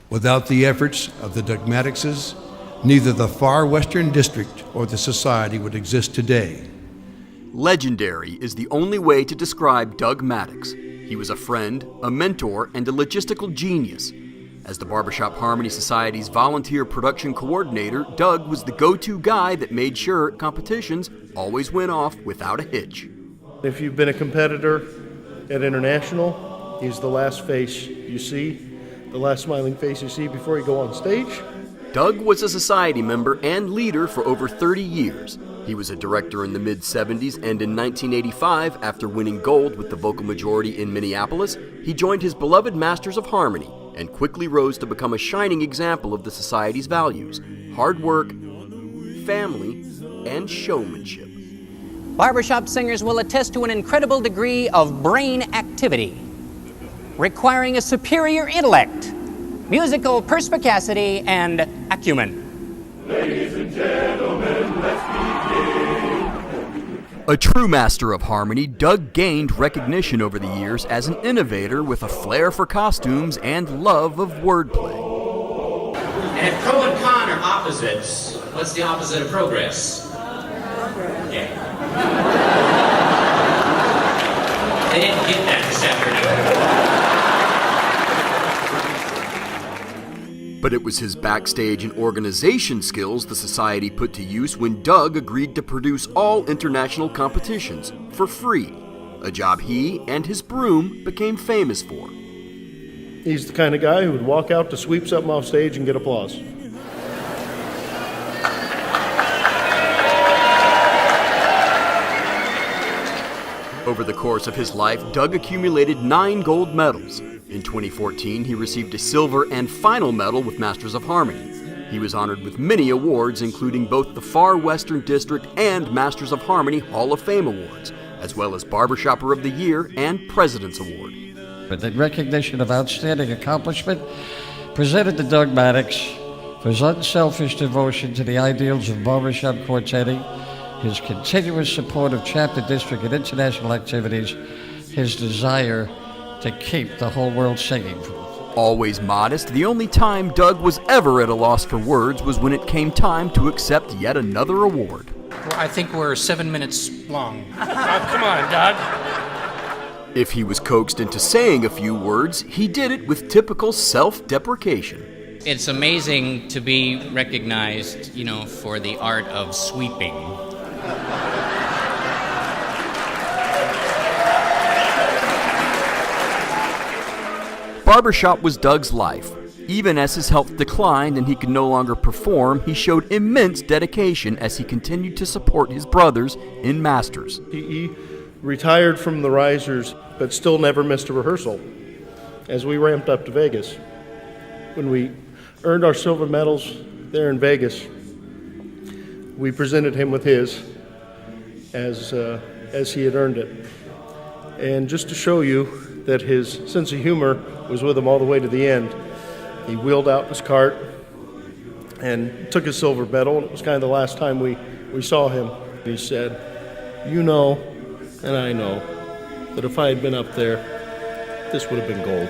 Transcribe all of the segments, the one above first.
Without the efforts of the Doug Maddoxes, neither the Far Western District or the Society would exist today. Legendary is the only way to describe Doug Maddox. He was a friend, a mentor, and a logistical genius. As the Barbershop Harmony Society's volunteer production coordinator, Doug was the go-to guy that made sure competitions always went off without a hitch. If you've been a competitor at International, he's the last face you see, the last smiling face you see before you go on stage. Doug was a society member and leader for over 30 years. He was a director in the mid-70s, and in 1985, after winning gold with the vocal majority in Minneapolis, he joined his beloved Masters of Harmony and quickly rose to become a shining example of the society's values: hard work, family, and showmanship. Barbershop singers will attest to an incredible degree of brain activity, requiring a superior intellect, musical perspicacity, and acumen. Ladies and gentlemen, let's begin. A true master of harmony, Doug gained recognition over the years as an innovator with a flair for costumes and love of wordplay. And if pro and con are opposites, what's the opposite of progress? Yeah. They didn't get that this afternoon. But it was his backstage and organization skills the society put to use when Doug agreed to produce all international competitions for free, a job he and his broom became famous for. He's the kind of guy who would walk out to sweep something off stage and get applause. Over the course of his life, Doug accumulated 9 gold medals. In 2014, he received a silver and final medal with Masters of Harmony. He was honored with many awards, including both the Far Western District and Masters of Harmony Hall of Fame awards, as well as Barbershopper of the Year and President's Award. But the recognition of outstanding accomplishment presented to Doug Maddox for his unselfish devotion to the ideals of barbershop quartetting, his continuous support of chapter district and international activities, his desire to keep the whole world singing. Always modest, the only time Doug was ever at a loss for words was when it came time to accept yet another award. Well, I think we're 7 minutes long. Come on, Doug. If he was coaxed into saying a few words, he did it with typical self-deprecation. It's amazing to be recognized, for the art of sweeping. Barbershop was Doug's life. Even as his health declined and he could no longer perform, he showed immense dedication as he continued to support his brothers in Masters. He retired from the risers, but still never missed a rehearsal. As we ramped up to Vegas, when we earned our silver medals there in Vegas, we presented him with his as he had earned it. And just to show you that his sense of humor was with him all the way to the end, he wheeled out his cart and took his silver medal, and it was kind of the last time we saw him. He said, "You know, and I know, that if I had been up there, this would have been gold."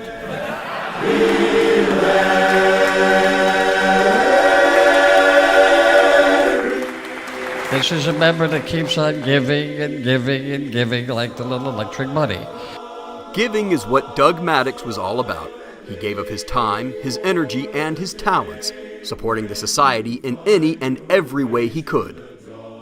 This is a member that keeps on giving and giving and giving like the little electric money. Giving is what Doug Maddox was all about. He gave of his time, his energy, and his talents, supporting the society in any and every way he could.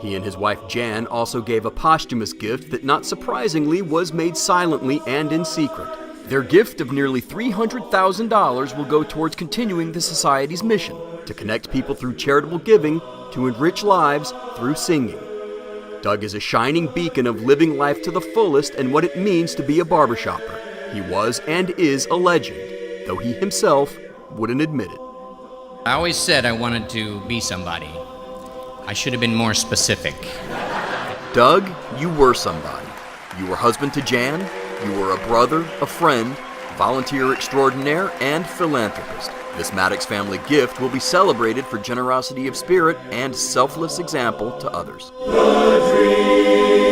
He and his wife Jan also gave a posthumous gift that, not surprisingly, was made silently and in secret. Their gift of nearly $300,000 will go towards continuing the society's mission to connect people through charitable giving, to enrich lives through singing. Doug is a shining beacon of living life to the fullest and what it means to be a barbershopper. He was and is a legend, though he himself wouldn't admit it. I always said I wanted to be somebody. I should have been more specific. Doug, you were somebody. You were husband to Jan, you were a brother, a friend, volunteer extraordinaire, and philanthropist. This Maddox family gift will be celebrated for generosity of spirit and selfless example to others. The dream